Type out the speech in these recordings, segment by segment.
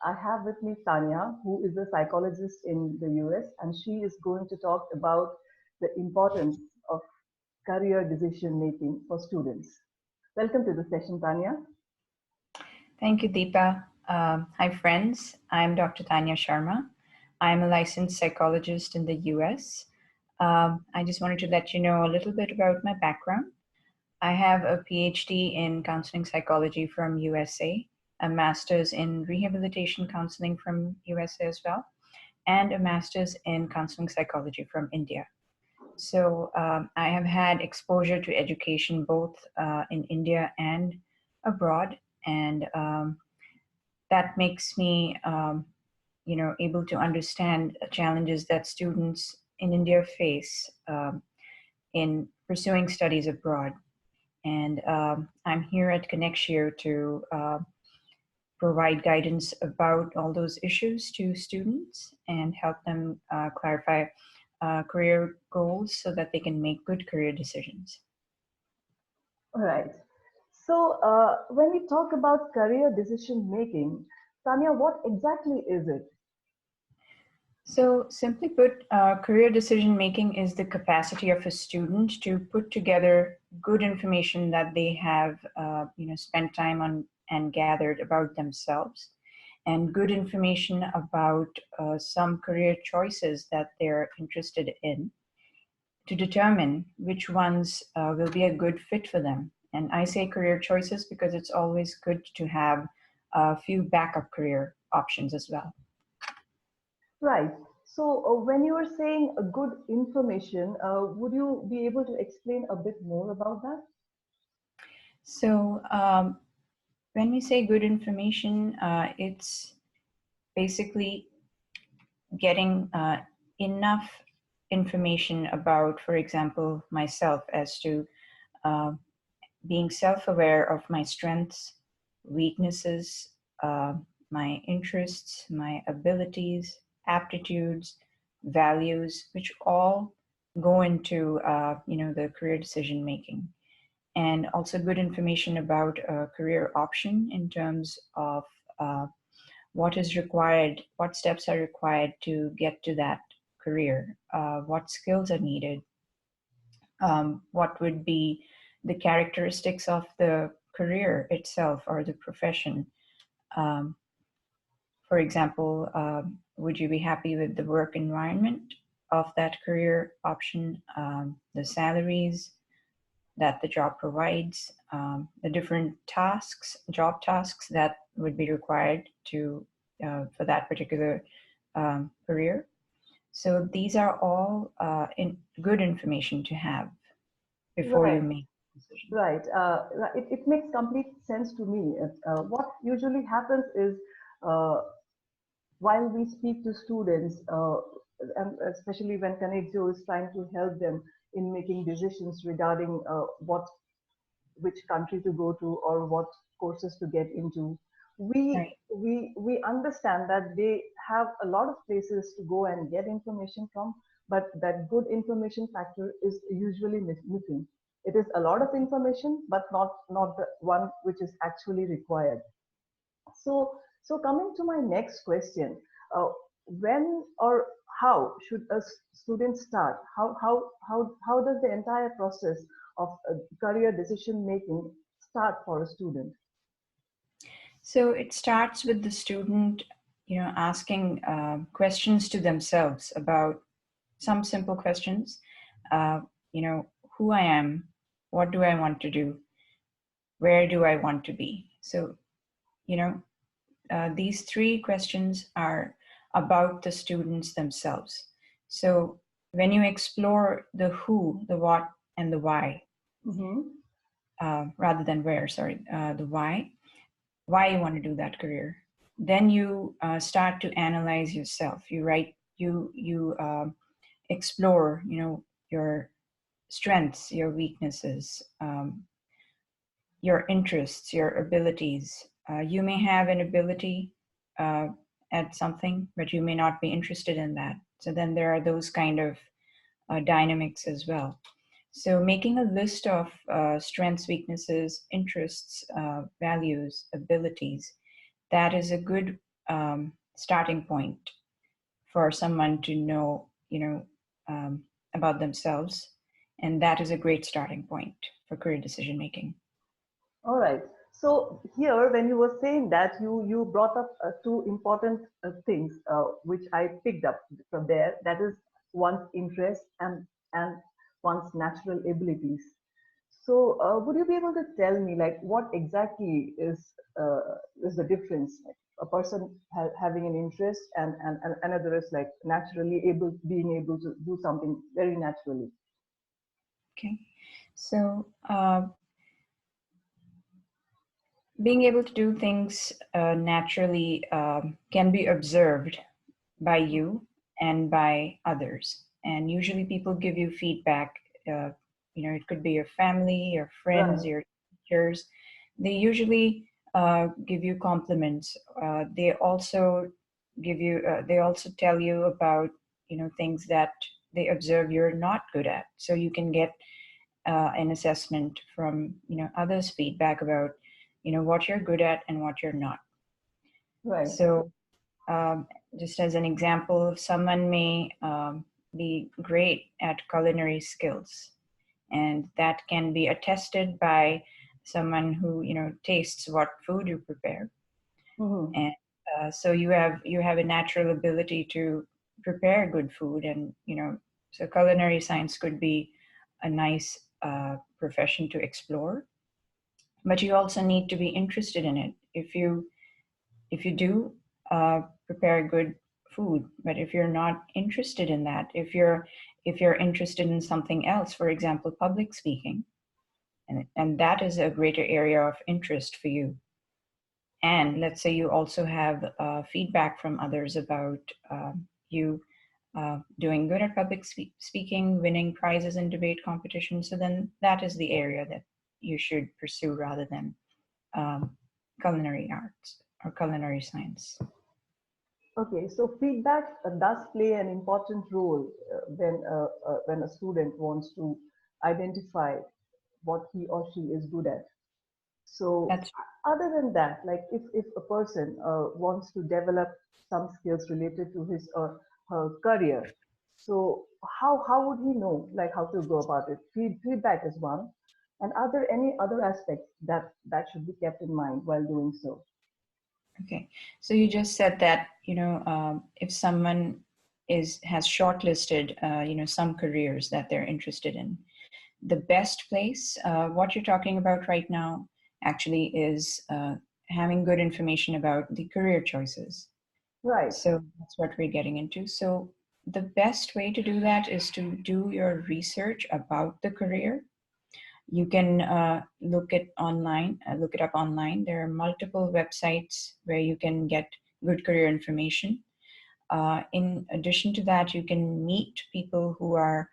I have with me Tania, who is a psychologist in the US, and she is going to talk about the importance of career decision making for students. Welcome to the session, Tania. Thank you, Deepa. Hi, friends. I'm Dr. Tania Sharma. I'm a licensed psychologist in the US. I just wanted to let you know a little bit about my background. I have a PhD in counseling psychology from USA, a master's in rehabilitation counseling from USA as well, and a master's in counseling psychology from India. So I have had exposure to education both in India and abroad, and that makes me able to understand challenges that students in India face in pursuing studies abroad. And I'm here at Connexio to provide guidance about all those issues to students and help them clarify career goals so that they can make good career decisions. All right. So, when we talk about career decision making, Tania, what exactly is it? So simply put, career decision making is the capacity of a student to put together good information that they have, spent time on and gathered about themselves, and good information about some career choices that they're interested in, to determine which ones will be a good fit for them. And I say career choices because it's always good to have a few backup career options as well. Right. So, when you are saying good information, would you be able to explain a bit more about that? So when we say good information, it's basically getting enough information about, for example, myself as to uh, being self-aware of my strengths, weaknesses, uh, my interests, my abilities, aptitudes, values, which all go into the career decision making. And also good information about a career option in terms of uh, what is required, what steps are required to get to that career, what skills are needed, what would be the characteristics of the career itself or the profession. Um, for example, would you be happy with the work environment of that career option, the salaries that the job provides, the different tasks, job tasks that would be required to for that particular career. So these are all good information to have before you Right. make a decision. Right. It makes complete sense to me. What usually happens is uh, while we speak to students, and especially when Connexio is trying to help them in making decisions regarding which country to go to or what courses to get into, Right. we understand that they have a lot of places to go and get information from, but that good information factor is usually missing. It is a lot of information, but not the one which is actually required. So coming to my next question, uh, when or how should a student start? How does the entire process of career decision making start for a student? So it starts with the student, asking questions to themselves about some simple questions. Uh, who I am, what do I want to do, where do I want to be? So, you know, these three questions are about the students themselves. So when you explore the who, the what, and the why, Mm-hmm. rather than where, sorry, the why you want to do that career, then you start to analyze yourself. You write, you explore, your strengths, your weaknesses, your interests, your abilities. You may have an ability uh, at something, but you may not be interested in that. So then there are those kind of dynamics as well. So making a list of strengths, weaknesses, interests, values, abilities, that is a good starting point for someone to know, about themselves. And that is a great starting point for career decision making. All right. So here, when you were saying that, you brought up two important things which I picked up from there. That is one's interest and one's natural abilities. So would you be able to tell me like what exactly is the difference? Like a person having an interest and another is like naturally being able to do something very naturally. Okay. So, being able to do things naturally can be observed by you and by others. And usually people give you feedback. Uh, it could be your family, your friends, Right. your teachers. They usually give you compliments. They also they also tell you about, things that they observe you're not good at. So you can get an assessment from, others' feedback about, what you're good at and what you're not. Right. So um, just as an example, someone may be great at culinary skills, and that can be attested by someone who tastes what food you prepare, Mm-hmm. and so you have a natural ability to prepare good food, and so culinary science could be a nice profession to explore, but you also need to be interested in it. If you do prepare good food, but if you're not interested in that, if you're interested in something else, for example public speaking, and that is a greater area of interest for you, and let's say you also have feedback from others about you doing good at public speaking, winning prizes in debate competitions, so then that is the area that you should pursue rather than um, culinary arts or culinary science. Okay, so feedback does play an important role when a student wants to identify what he or she is good at. So That's other than that, like if a person wants to develop some skills related to his or her career, so how would he know like how to go about it? Feedback is one, and are there any other aspects that should be kept in mind while doing so? okay. So you just said that, if someone has shortlisted, some careers that they're interested in, the best place, what you're talking about right now, actually is having good information about the career choices. Right. So that's what we're getting into. So the best way to do that is to do your research about the career. You can look it up online. There are multiple websites where you can get good career information. In addition to that, you can meet people who are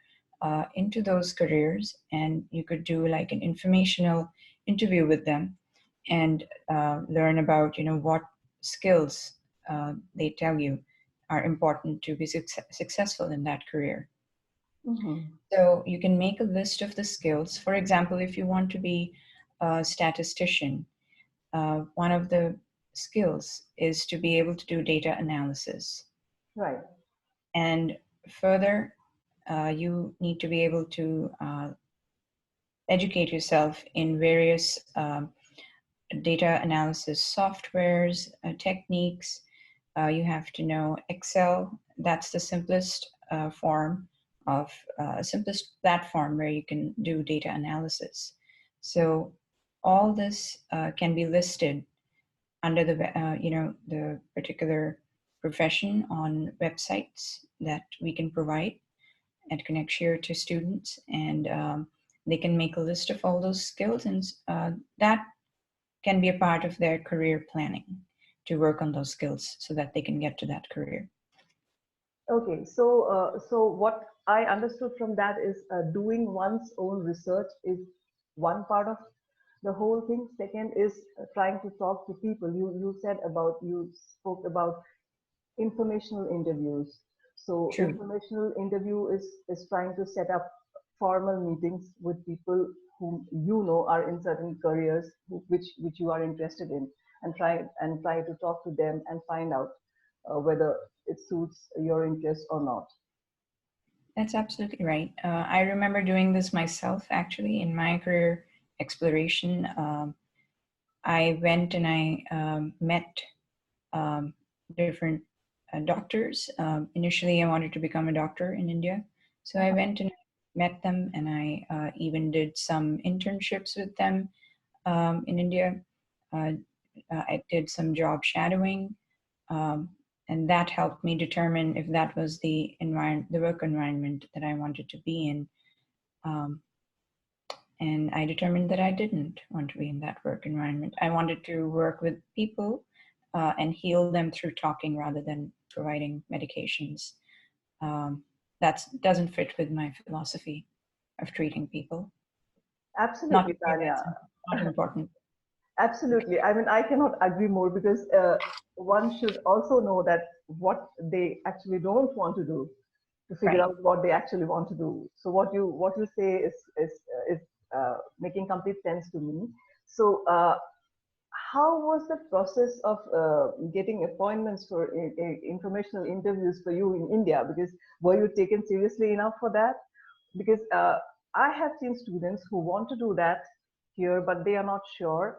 into those careers, and you could do like an informational interview with them and learn about, what skills they tell you are important to be successful in that career. Mm-hmm. So you can make a list of the skills. For example, if you want to be a statistician, one of the skills is to be able to do data analysis. Right. And further, you need to be able to educate yourself in various data analysis softwares, techniques. You have to know Excel. That's the simplest simplest platform where you can do data analysis. So all this can be listed under the particular profession on websites that we can provide at Connexio to students, and they can make a list of all those skills, and that can be a part of their career planning to work on those skills so that they can get to that career. Okay, so what I understood from that is doing one's own research is one part of the whole thing. Second is trying to talk to people. You spoke about informational interviews. So True. informational interview is trying to set up formal meetings with people whom you know are in certain careers which you are interested in. and try to talk to them and find out whether it suits your interest or not. That's absolutely right. I remember doing this myself actually in my career exploration. I went and I met different doctors. Initially, I wanted to become a doctor in India. So I went and met them, and I even did some internships with them in India. Uh, I did some job shadowing, um, and that helped me determine if that was the environment, the work environment that I wanted to be in. Um, and I determined that I didn't want to be in that work environment. I wanted to work with people and heal them through talking rather than providing medications. That doesn't fit with my philosophy of treating people. Not Absolutely, to say Tanya. that's not important. Absolutely. I mean, I cannot agree more because one should also know that what they actually don't want to do to figure Right. out what they actually want to do. So what you say is making complete sense to me. So how was the process of getting appointments for informational interviews for you in India? Because were you taken seriously enough for that? Because I have seen students who want to do that here, but they are not sure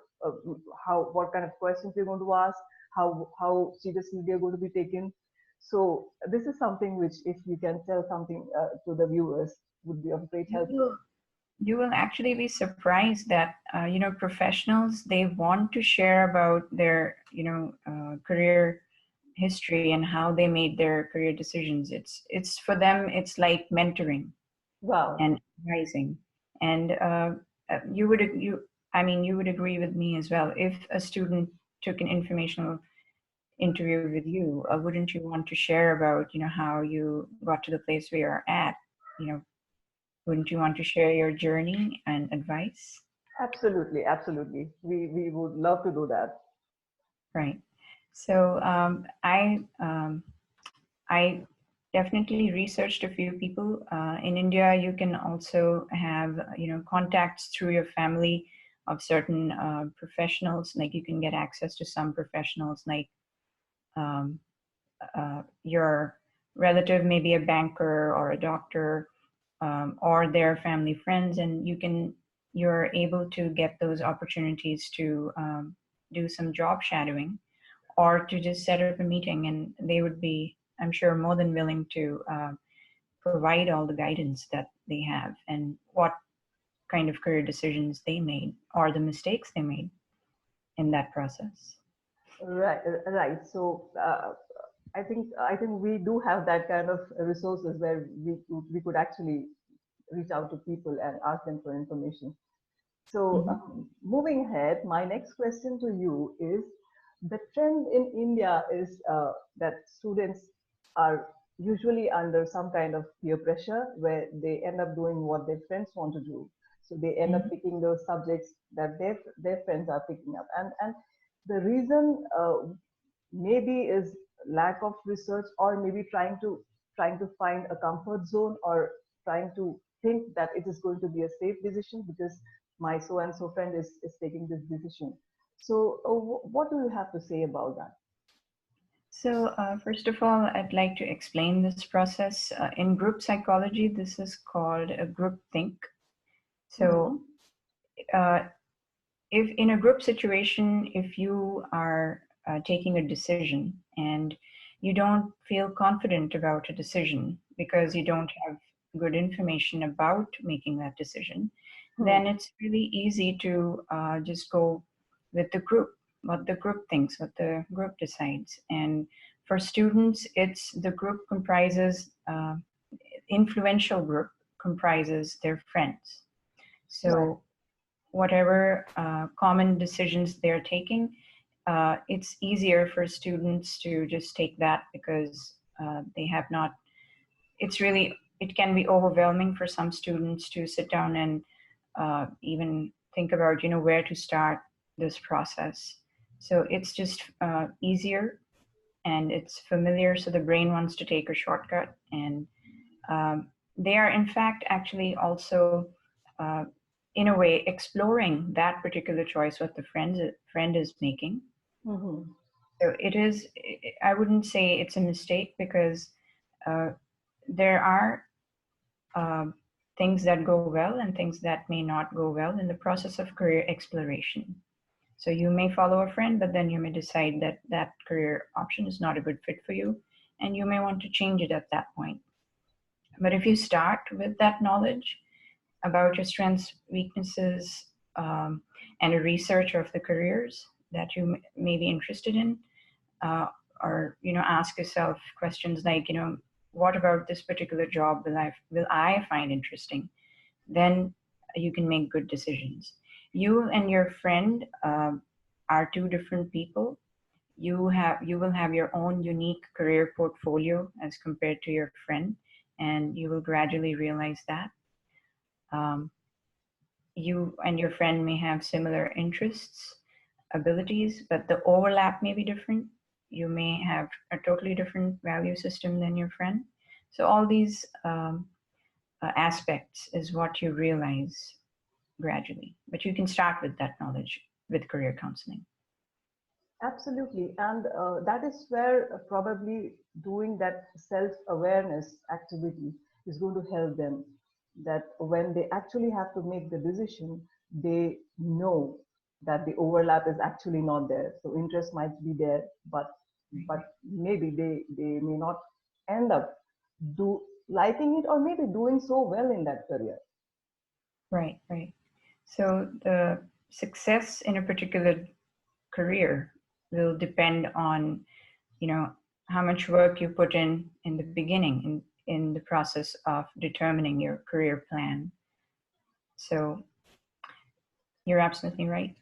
what kind of questions they're going to ask, how seriously they're going to be taken. So this is something which, if you can tell something to the viewers, would be of great You help. will, you will actually be surprised that professionals, they want to share about their career history and how they made their career decisions. It's for them. It's like mentoring Wow. and advising. And you would agree with me as well. If a student took an informational interview with you, wouldn't you want to share about how you got to the place where you're at? You know, wouldn't you want to share your journey and advice? Absolutely, absolutely. We would love to do that. Right. So I definitely researched a few people. In India, you can also have contacts through your family of certain professionals. Like you can get access to some professionals, like um, your relative, maybe a banker or a doctor, or their family friends, and you're able to get those opportunities to do some job shadowing or to just set up a meeting, and they would be, I'm sure, more than willing to provide all the guidance that they have and what kind of career decisions they made or the mistakes they made in that process. Right, right. So I think we do have that kind of resources where we could actually reach out to people and ask them for information. So Mm-hmm. moving ahead, my next question to you is the trend in India is that students are usually under some kind of peer pressure where they end up doing what their friends want to do. So they end up Mm-hmm. picking those subjects that their friends are picking up. And the reason maybe is lack of research, or maybe trying to find a comfort zone, or trying to think that it is going to be a safe decision because my so and so friend is taking this decision. So what do you have to say about that? So, first of all, I'd like to explain this process. In group psychology, this is called a group think. Mm-hmm. So, uh, if in a group situation, if you are taking a decision and you don't feel confident about a decision because you don't have good information about making that decision, then Hmm. it's really easy to just go with the group, what the group thinks, what the group decides. And for students, it's the group comprises, influential group comprises their friends. Right. So whatever common decisions they're taking, it's easier for students to just take that because they have not, it can be overwhelming for some students to sit down and even think about, where to start this process. So it's just easier and it's familiar. So the brain wants to take a shortcut, and they are in fact actually also uh, in a way exploring that particular choice what the friend is making, Mm-hmm. So it is, I wouldn't say it's a mistake because uh, there are um, things that go well and things that may not go well in the process of career exploration. So you may follow a friend, but then you may decide that that career option is not a good fit for you, and you may want to change it at that point. But if you start with that knowledge about your strengths, weaknesses, and a research of the careers that you may be interested in, uh, or ask yourself questions like, what about this particular job will I find interesting? Then you can make good decisions. You and your friend are two different people. You will have your own unique career portfolio as compared to your friend, and you will gradually realize that. Um, you and your friend may have similar interests, abilities, but the overlap may be different. You may have a totally different value system than your friend. So all these aspects is what you realize gradually. But you can start with that knowledge with career counseling. Absolutely. And that is where probably doing that self awareness activity is going to help them. That when they actually have to make the decision, they know that the overlap is actually not there. So interest might be there, but maybe they may not end up do liking it or maybe doing so well in that career. Right, right. So the success in a particular career will depend on, you know, how much work you put in the beginning in the process of determining your career plan. So you're absolutely right.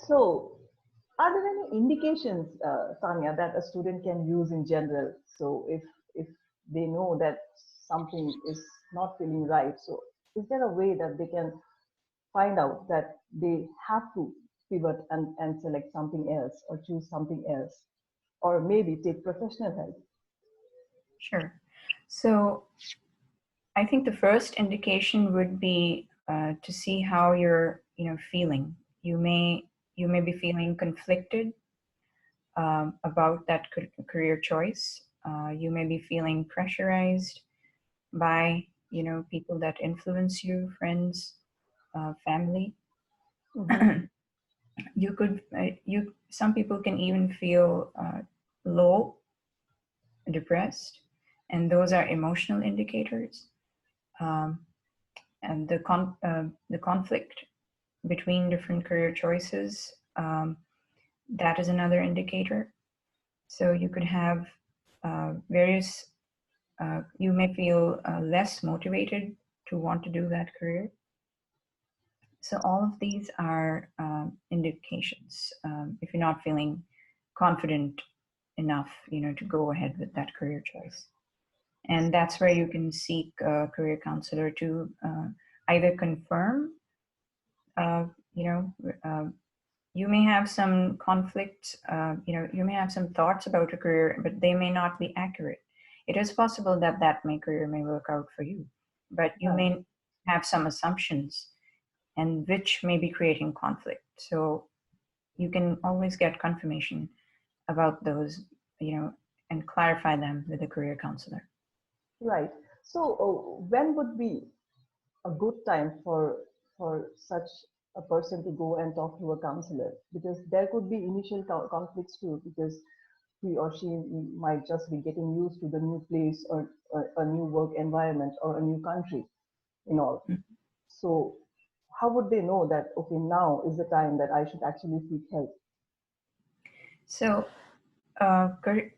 So, are there any indications, Tanya, that a student can use in general? So, if they know that something is not feeling right, so is there a way that they can find out that they have to pivot and select something else or choose something else, or maybe take professional help? Sure. So I think the first indication would be to see how you're, feeling. You may you may be feeling conflicted about that career choice. You may be feeling pressurized by, people that influence you, friends, family. Mm-hmm. Some people can even feel low, depressed, and those are emotional indicators. Um, and the conflict between different career choices, that is another indicator. So you could have various. You may feel less motivated to want to do that career. So all of these are indications. If you're not feeling confident enough, to go ahead with that career choice. And that's where you can seek a career counselor to either confirm, uh, you know, uh, you may have some conflicts, you may have some thoughts about a career, but they may not be accurate. It is possible that career may work out for you, but you Right. may have some assumptions and which may be creating conflict. So you can always get confirmation about those, and clarify them with a career counselor. Right. So, when would be a good time for such a person to go and talk to a counselor, because there could be initial conflicts too, because he or she might just be getting used to the new place or a new work environment or a new country in all. So how would they know that, okay, now is the time that I should actually seek help? So, uh, car-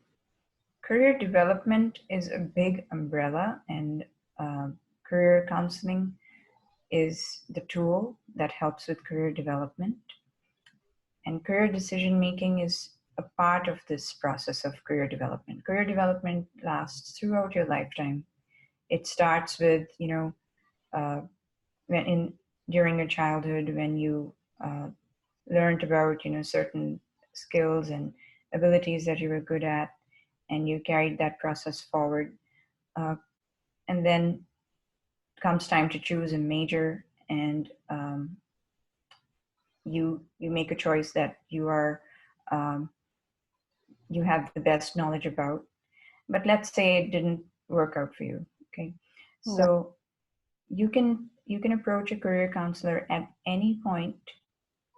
career development is a big umbrella, and uh, career counseling is the tool that helps with career development. And career decision making is a part of this process of career development. Career development lasts throughout your lifetime. It starts with, uh, when in during your childhood, when you uh, learned about, certain skills and abilities that you were good at, and you carried that process forward. Uh, and then comes time to choose a major, and you make a choice that you are you have the best knowledge about. But let's say it didn't work out for you. Okay, Right. so you can approach a career counselor at any point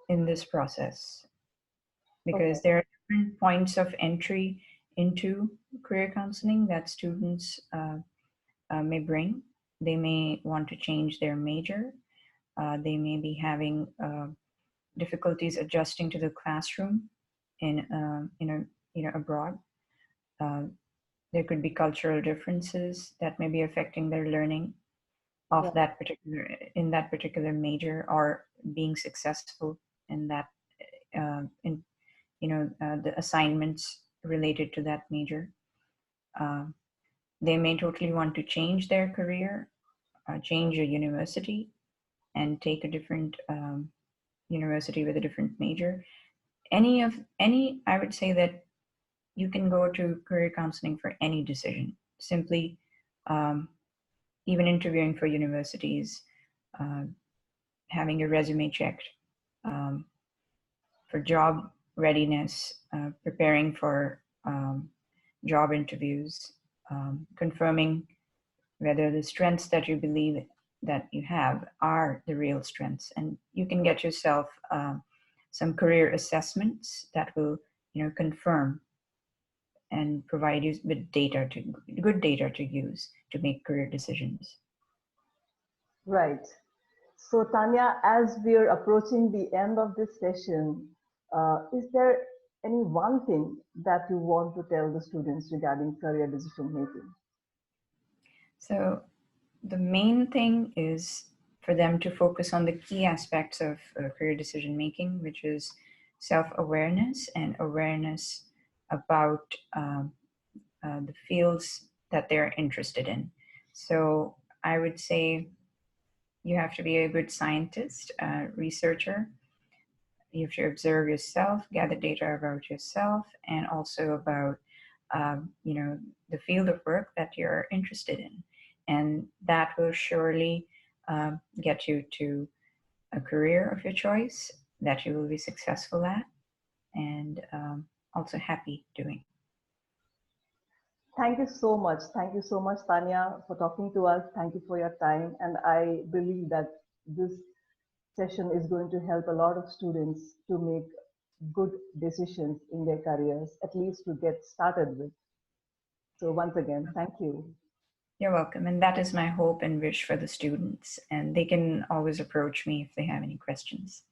in this process, Okay. because there are different points of entry into career counseling that students may bring. They may want to change their major. They may be having difficulties adjusting to the classroom in abroad. Uh, there could be cultural differences that may be affecting their learning of Right. that particular major, or being successful in that in the assignments related to that major. Uh, they may totally want to change their career, change a university, and take a different university with a different major. I would say that you can go to career counseling for any decision. Simply, um, even interviewing for universities, uh, having your resume checked, um, for job readiness, preparing for job interviews, confirming whether the strengths that you believe that you have are the real strengths. And you can get yourself some career assessments that will confirm and provide you with good data to use to make career decisions. Right. So, Tanya, as we are approaching the end of this session, is there any one thing that you want to tell the students regarding career decision making? So the main thing is for them to focus on the key aspects of career decision making, which is self-awareness and awareness about the fields that they're interested in. So I would say you have to be a good scientist, researcher. You have to observe yourself, gather data about yourself, and also about the field of work that you're interested in, and that will surely get you to a career of your choice that you will be successful at, and also happy doing. Thank you so much. Thank you so much, Tanya, for talking to us. Thank you for your time. And I believe that this session is going to help a lot of students to make good decisions in their careers, at least to get started with. So, once again, thank you. You're welcome, and that is my hope and wish for the students, and they can always approach me if they have any questions.